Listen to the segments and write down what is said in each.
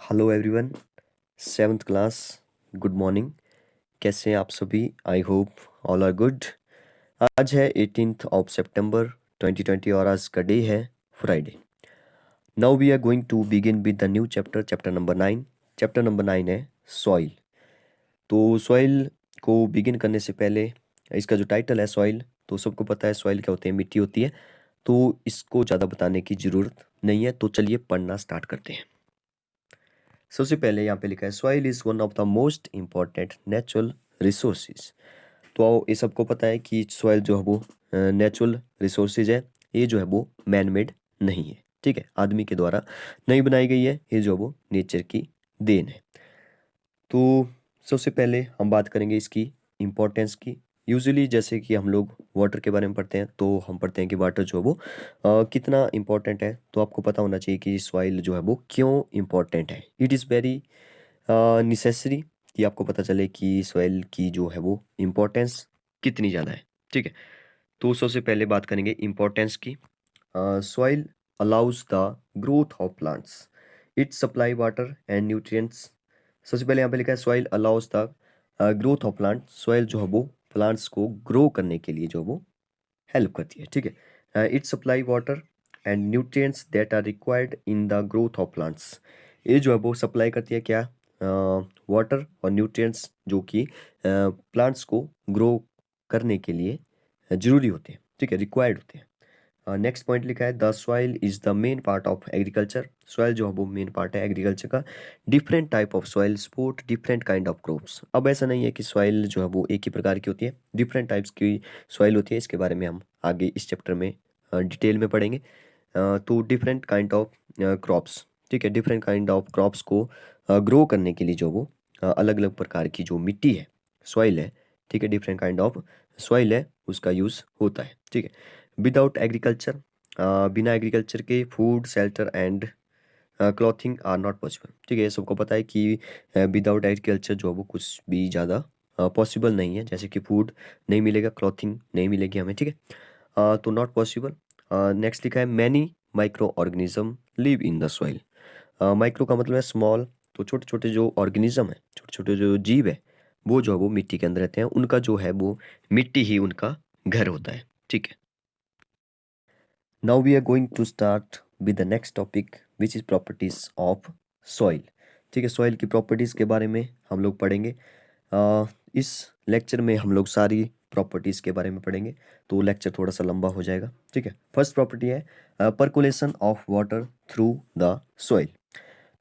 Hello everyone. Seventh class, good morning. कैसे हैं आप सभी? I hope all are good. आज है 18th ऑफ सितंबर 2020 और आज का डे है Friday. Now we are going to begin with the new chapter, chapter number 9। Chapter number 9 है सॉइल। तो सॉइल को बिगिन करने से पहले इसका जो टाइटल है सॉइल, तो सबको पता है सॉइल क्या होती है, मिट्टी होती है। तो इसको ज़्यादा बताने की ज़रूरत नहीं है, तो चलिए पढ़ना स्टार्ट करते हैं। सबसे पहले यहाँ पे लिखा है soil is one of the most important natural resources. तो ये सबको पता है कि सॉइल जो है वो नेचुरल रिसोर्सेज है। ये जो है वो मैन मेड नहीं है, ठीक है, आदमी के द्वारा नहीं बनाई गई है। ये जो है वो नेचर की देन है। तो सबसे पहले हम बात करेंगे इसकी इम्पोर्टेंस की। यूजुअली जैसे कि हम लोग वाटर के बारे में पढ़ते हैं, तो हम पढ़ते हैं कि वाटर जो है वो कितना इम्पोर्टेंट है। तो आपको पता होना चाहिए कि सॉइल जो है वो क्यों इम्पोर्टेंट है। इट इज़ वेरी नेसेसरी कि आपको पता चले कि सॉइल की जो है वो इम्पोर्टेंस कितनी ज़्यादा है, ठीक है। तो सबसे पहले बात करेंगे इम्पोर्टेंस की। Soil allows the growth of plants, it supply water and nutrients. सबसे पहले यहाँ पे लिखा है soil allows the growth of plant. Soil जो है वो प्लांट्स को ग्रो करने के लिए जो वो हेल्प करती है, ठीक है। It supply water and nutrients that are required in the growth of plants. ये जो है वो सप्लाई करती है क्या? वाटर और न्यूट्रिएंट्स जो कि प्लांट्स को ग्रो करने के लिए जरूरी होते हैं, ठीक है, रिक्वायर्ड होते हैं। नेक्स्ट पॉइंट लिखा है the soil is the main part of agriculture. Soil जो है वो मेन पार्ट है एग्रीकल्चर का। Different type of soil support different kind of crops. अब ऐसा नहीं है कि सॉइल जो है वो एक ही प्रकार की होती है, डिफरेंट टाइप्स की सॉइल होती है। इसके बारे में हम आगे इस चैप्टर में डिटेल में पढ़ेंगे। तो डिफरेंट काइंड ऑफ क्रॉप्स, ठीक है, डिफरेंट काइंड ऑफ क्रॉप्स को ग्रो करने के लिए जो वो अलग अलग प्रकार की जो मिट्टी है, सॉइल है, ठीक है, डिफरेंट काइंड ऑफ सॉइल है, उसका यूज़ होता है, ठीक है। विदाउट एग्रीकल्चर, बिना एग्रीकल्चर के food shelter and clothing are not possible, ठीक है। ये सबको पता है कि विदाउट एग्रीकल्चर जो है वो कुछ भी ज़्यादा पॉसिबल नहीं है। जैसे कि फूड नहीं मिलेगा, क्लॉथिंग नहीं मिलेगी हमें, ठीक है। तो नॉट पॉसिबल। नेक्स्ट लिखा है many micro organism live in the soil. Micro का मतलब है स्मॉल। तो छोटे छोटे जो ऑर्गेनिज्म है, छोटे छोटे जो जीव है, वो जो है वो मिट्टी के अंदर रहते हैं। उनका जो है वो मिट्टी ही उनका घर होता है, ठीक है। Now we are going to start with the next topic which is properties of soil। ठीक है, सॉइल की प्रॉपर्टीज़ के बारे में हम लोग पढ़ेंगे। इस लेक्चर में हम लोग सारी प्रॉपर्टीज़ के बारे में पढ़ेंगे, तो लेक्चर थोड़ा सा लंबा हो जाएगा, ठीक है। फर्स्ट प्रॉपर्टी है percolation of water through the soil.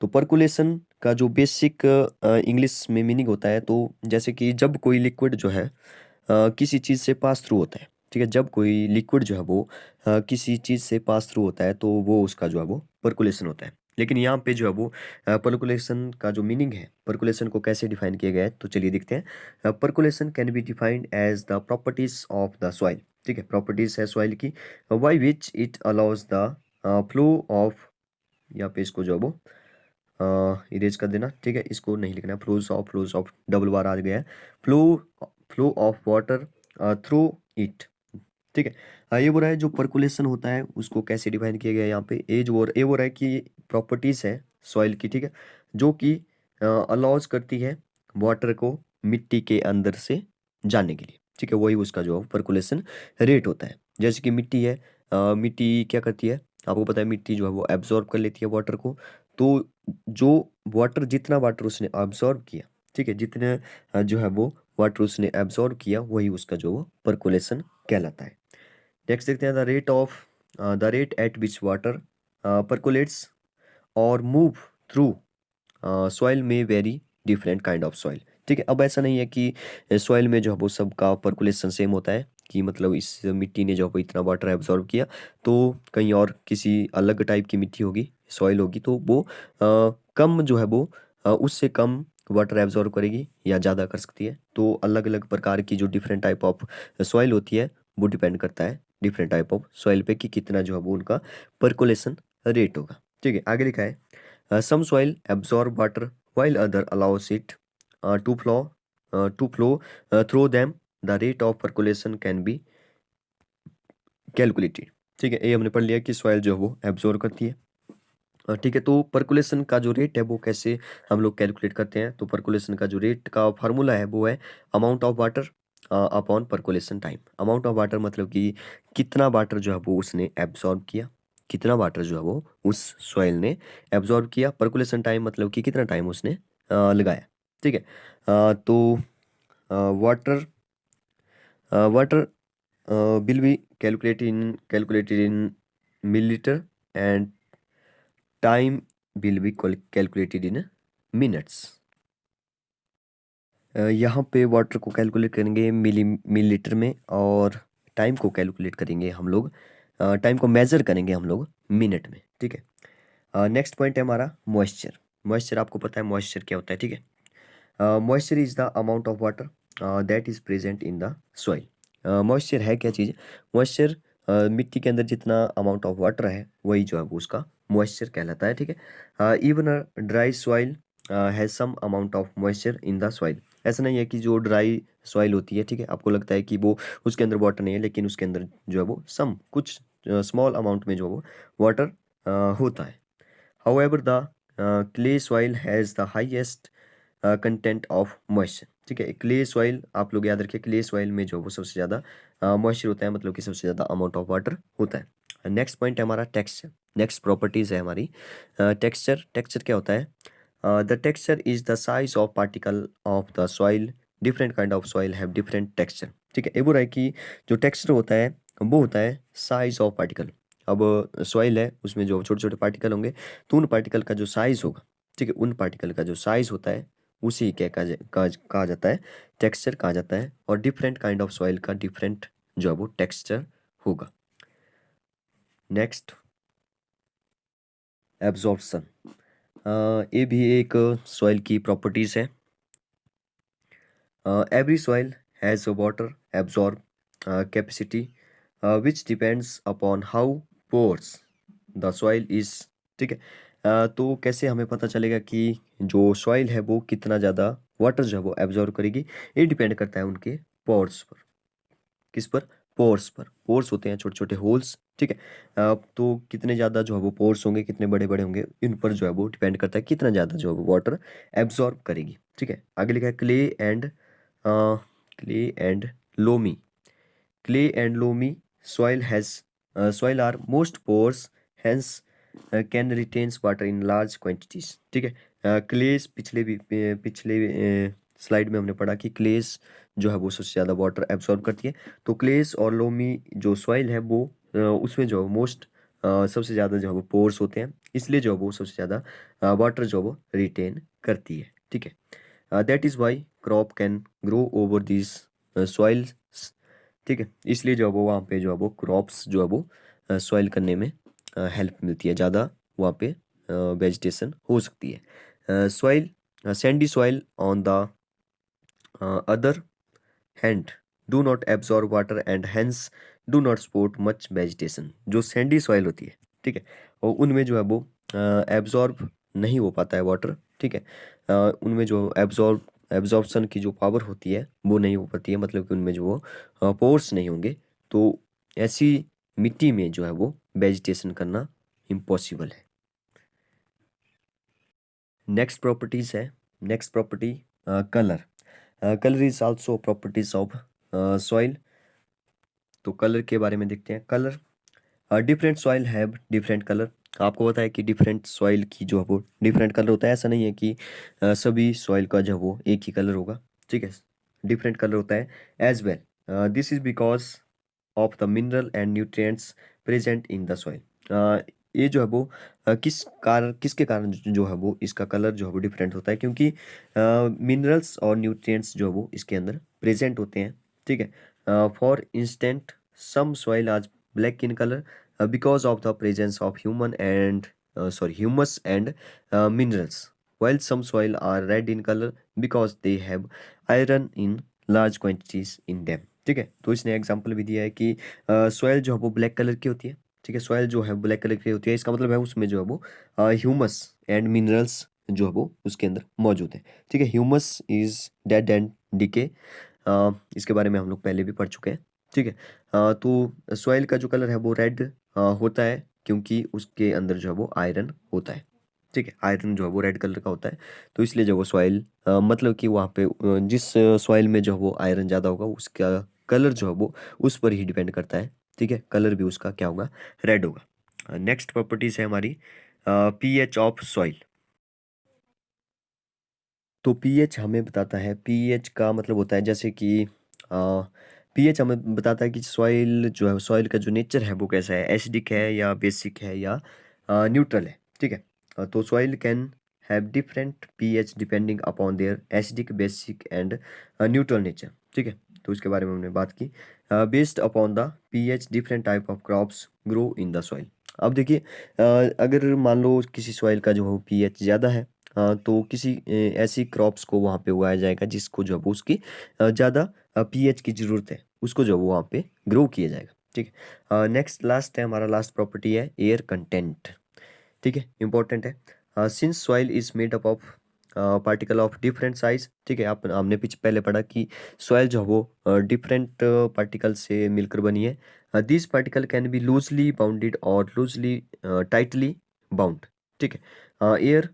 तो परकुलेशन का जो बेसिक इंग्लिश में मीनिंग होता है, तो जैसे कि जब कोई लिक्विड जो है किसी चीज़ से पास थ्रू होता है, ठीक है, जब कोई लिक्विड जो है वो किसी चीज़ से पास थ्रू होता है, तो वो उसका जो है वो परकुलेशन होता है। लेकिन यहाँ पे जो है वो परकुलेशन का जो मीनिंग है, परकुलेशन को कैसे डिफाइन किया गया है, तो चलिए देखते हैं। Percolation can be defined as the properties of the soil, ठीक है, प्रॉपर्टीज है सॉइल की, by which it allows the flow of, यहाँ पे इसको जो है वो इरेज कर देना, ठीक है, इसको नहीं लिखना है। फ्लोज ऑफ डबल बार आ गया है। Flow flow of water through it, ठीक है। ये बोल रहा है जो परकुलेशन होता है उसको कैसे डिफाइन किया गया है यहाँ पे। ये बोल रहा है कि प्रॉपर्टीज है सॉइल की, ठीक है, जो कि अलाउज करती है वाटर को मिट्टी के अंदर से जाने के लिए, ठीक है, वही उसका जो परकुलेशन रेट होता है। जैसे कि मिट्टी है, मिट्टी क्या करती है, आपको पता है, मिट्टी जो है वो एब्जॉर्ब कर लेती है वाटर को। तो जो वाटर, जितना वाटर उसने एब्जॉर्ब किया, ठीक है, जितने जो है वो वाटर उसने एब्जॉर्ब किया, वही उसका जो वो परकुलेशन कहलाता है। नेक्स्ट देखते हैं the rate at which water percolates और मूव थ्रू सॉइल में very different kind of soil, ठीक है। अब ऐसा नहीं है कि सॉइल में जो है वो सबका परकुलेशन सेम होता है, कि मतलब इस मिट्टी ने जो है वो इतना वाटर एब्जॉर्ब किया, तो कहीं और किसी अलग टाइप की मिट्टी होगी, सॉइल होगी, तो वो कम जो है वो उससे कम वाटर एब्जॉर्ब करेगी या ज़्यादा कर सकती है। तो अलग अलग प्रकार की जो डिफरेंट टाइप ऑफ सॉइल होती है, वो डिपेंड करता है डिफरेंट टाइप ऑफ सॉइल पे कि कितना जो है वो उनका परकुलेशन रेट होगा, ठीक है। आगे लिखा है some soil absorb water while other allows it to flow through them. The rate of percolation can be calculated, ठीक है। ये हमने पढ़ लिया कि सॉइल जो है वो एब्जॉर्ब करती है, ठीक है, तो परकोलेशन का जो रेट है वो कैसे हम लोग कैलकुलेट करते हैं? तो परकोलेशन का जो रेट का फार्मूला है वो है amount of water upon percolation time. Amount of water मतलब कि कितना वाटर जो है वो उसने एब्जॉर्ब किया, कितना वाटर जो है वो उस सॉइल ने एब्जॉर्ब किया। परकोलेशन टाइम मतलब कि कितना टाइम उसने लगाया। ठीक है, तो water water will be calculated in milliliter and time will be calculated in minutes। यहाँ पे वाटर को कैलकुलेट करेंगे मिलीलीटर में और टाइम को कैलकुलेट करेंगे हम लोग, टाइम को मेजर करेंगे हम लोग मिनट में। ठीक है, नेक्स्ट पॉइंट है हमारा मॉइस्चर। मॉइस्चर आपको पता है मॉइस्चर क्या होता है? ठीक है, moisture is the amount of water that is present in the soil. Moisture है क्या चीज़? मॉइस्चर मिट्टी के अंदर जितना अमाउंट ऑफ वाटर है वही जो है वो उसका मॉइस्चर कहलाता है। ठीक है, even a dry soil has some amount of moisture in the soil. ऐसा नहीं है कि जो ड्राई सॉइल होती है, ठीक है, आपको लगता है कि वो उसके अंदर वाटर नहीं है, लेकिन उसके अंदर जो है वो सम कुछ स्मॉल अमाउंट में जो है वो वाटर होता है। However the clay soil has the highest content of moisture. ठीक है, क्ले सॉइल आप लोग याद रखिए, क्ले सॉइल में जो वो सबसे ज़्यादा मॉइस्चर होता है, मतलब कि सबसे ज़्यादा अमाउंट ऑफ वाटर होता है। नेक्स्ट पॉइंट है हमारा टेक्सचर। नेक्स्ट प्रॉपर्टीज़ है हमारी टेक्सचर। टेक्सचर क्या होता है? The texture is the size of particle of the soil. Different kind of soil have different texture. ठीक है, ये बोल रहा है कि जो टेक्सचर होता है वो होता है साइज ऑफ पार्टिकल। अब सॉइल है, उसमें जो छोटे छोटे पार्टिकल होंगे, तो उन पार्टिकल का जो साइज होगा, ठीक है, उन पार्टिकल का जो साइज होता है उसी क्या कहा जाता है? टेक्सचर कहा जाता है। और डिफरेंट काइंड ऑफ सॉइल का डिफरेंट जो है वो टेक्सचर होगा। Next, absorption. ये भी एक सॉइल की प्रॉपर्टीज है। Every soil has a water absorb capacity which depends upon how pores the soil is. ठीक है, तो कैसे हमें पता चलेगा कि जो सॉइल है वो कितना ज़्यादा वाटर जो है वो एब्जॉर्ब करेगी? ये डिपेंड करता है उनके पोर्स पर। किस पर? पोर्स पर। पोर्स होते हैं छोटे छोटे होल्स। ठीक है, तो कितने ज़्यादा जो है वो पोर्स होंगे, कितने बड़े बड़े होंगे, इन पर जो है वो डिपेंड करता है कितना ज़्यादा जो है वो वाटर एब्जॉर्ब करेगी। ठीक है, आगे लिखा है clay and loamy. Clay and loamy soil are most porous, hence can retains water in large quantities। ठीक है, क्लेस पिछले स्लाइड में हमने पढ़ा कि क्लेस जो है वो सबसे ज़्यादा वाटर एब्सॉर्ब करती है। तो क्लेस और लोमी जो सॉइल है वो उसमें जो मोस्ट सबसे ज़्यादा जो है वो पोर्स होते हैं, इसलिए जो है वो सबसे ज़्यादा वाटर जो है वो रिटेन करती है। ठीक है, that is why crop can grow over this soils. ठीक है, इसलिए जो है वो वहाँ पे जो है वो क्रॉप्स जो है वो सॉइल करने में हेल्प मिलती है, ज़्यादा वहाँ पे वेजिटेशन हो सकती है। Soil Sandy soil on the other hand do not absorb water and hence do not support much vegetation. जो सैंडी सॉइल होती है, ठीक है, और उनमें जो है वो एब्जॉर्ब नहीं हो पाता है वाटर। ठीक है, उनमें जो एब्जॉर्प्शन की जो पावर होती है वो नहीं हो पाती है, मतलब कि उनमें जो वो पोर्स नहीं होंगे, तो ऐसी मिट्टी में जो है वो वेजिटेशन करना इम्पॉसिबल है। नेक्स्ट प्रॉपर्टीज है, next property colour. Colour is also properties of soil. तो कलर के बारे में देखते हैं। Colour, different soil have different colour. आपको पता है कि डिफरेंट सॉइल की जो है वो डिफरेंट कलर होता है। ऐसा नहीं है कि सभी सॉइल का जो है वो एक ही कलर होगा। ठीक है, डिफरेंट कलर होता है as well. This is because of the mineral and nutrients present in the soil. ये जो है वो किसके कारण जो है वो इसका कलर जो है वो डिफरेंट होता है? क्योंकि मिनरल्स और न्यूट्रिएंट्स जो है वो इसके अंदर प्रेजेंट होते हैं। ठीक है, फॉर इंस्टेंट सम सॉइल आज black in color because of the presence of humus and minerals, while some soil are red in color because they have iron in large quantities in them। ठीक है, तो इसने example भी दिया है कि soil जो है वो ब्लैक कलर की होती है। ठीक है, सॉइल जो है ब्लैक कलर की होती है, इसका मतलब है उसमें जो है वो ह्यूमस एंड मिनरल्स जो है वो उसके अंदर मौजूद है। ठीक है, humus is dead and decay. इसके बारे में हम लोग पहले भी पढ़ चुके हैं। ठीक है, तो सॉइल का जो कलर है वो रेड होता है क्योंकि उसके अंदर जो है वो आयरन होता है। ठीक है, आयरन जो है वो रेड कलर का होता है, तो इसलिए जो वो सॉइल मतलब कि वहाँ पे जिस सॉइल में जो है वो आयरन ज़्यादा होगा उसका कलर जो है वो उस पर ही डिपेंड करता है। ठीक है, कलर भी उसका क्या होगा, रेड होगा। नेक्स्ट प्रॉपर्टीज है हमारी पीएच ऑफ सॉइल। तो पीएच हमें बताता है, पीएच का मतलब होता है जैसे कि पीएच हमें बताता है कि सॉइल जो है, सॉइल का जो नेचर है वो कैसा है, एसिडिक है या बेसिक है या न्यूट्रल है। ठीक है, तो soil can have different pH depending upon their acidic, basic and neutral nature. ठीक है, तो इसके बारे में हमने बात की। Based upon the pH different type of crops grow in the soil. अब देखिए, अगर मान लो किसी सॉइल का जो पीएच ज़्यादा है, तो किसी ऐसी क्रॉप्स को वहाँ पे उगाया जाएगा जिसको जो है वो उसकी ज़्यादा पीएच की ज़रूरत है, उसको जो है वो वहाँ पे ग्रो किया जाएगा। ठीक है, नेक्स्ट लास्ट है हमारा, लास्ट प्रॉपर्टी है एयर कंटेंट। ठीक है, इंपॉर्टेंट है। Since soil is made up of particle of different size. ठीक है, आप हमने पीछे पहले पढ़ा कि सॉइल जो है वो डिफरेंट पार्टिकल से मिलकर बनी है। This particle can be loosely bounded और लूजली टाइटली बाउंड। ठीक है, air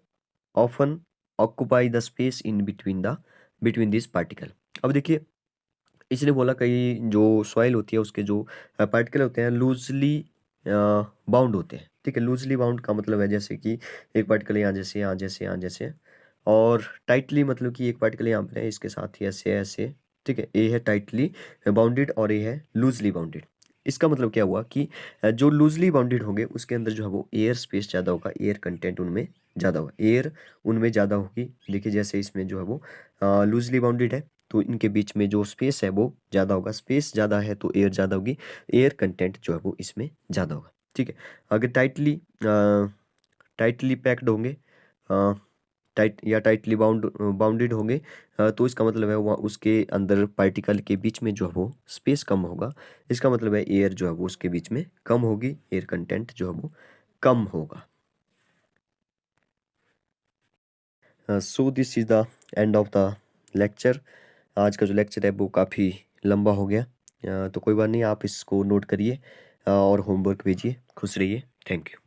often occupy the space in between this particle. अब देखिए, इसलिए बोला कई जो सॉइल होती है उसके जो पार्टिकल होते हैं लूजली बाउंड होते हैं। ठीक है, लूजली बाउंड का मतलब है जैसे कि एक पार्टिकल यहाँ जैसे, यहाँ जैसे, यहाँ जैसे, और टाइटली मतलब कि एक पार्टिकल यहाँ पर है, इसके साथ ही ऐसे ऐसे। ठीक है, ए है टाइटली बाउंडेड और ए है लूजली बाउंडेड। इसका मतलब क्या हुआ कि जो लूजली बाउंडेड होंगे उसके अंदर जो है वो एयर स्पेस ज़्यादा होगा, एयर कंटेंट उनमें ज़्यादा होगा, एयर उनमें ज़्यादा होगी। देखिए जैसे इसमें जो है वो लूजली बाउंडेड है, तो इनके बीच में जो स्पेस है वो ज़्यादा होगा, स्पेस ज़्यादा है तो एयर ज़्यादा होगी, एयर कंटेंट जो है वो इसमें ज़्यादा होगा। ठीक है, अगर टाइटली पैक्ड होंगे, टाइट या टाइटली बाउंडेड होंगे, तो इसका मतलब है वहाँ उसके अंदर पार्टिकल के बीच में जो है वो स्पेस कम होगा। इसका मतलब है एयर जो है वो उसके बीच में कम होगी, एयर कंटेंट जो है वो कम होगा। So this is the end of the lecture. आज का जो लेक्चर है वो काफ़ी लंबा हो गया, तो कोई बात नहीं, आप इसको नोट करिए और होमवर्क भेजिए। खुश रहिए। Thank you.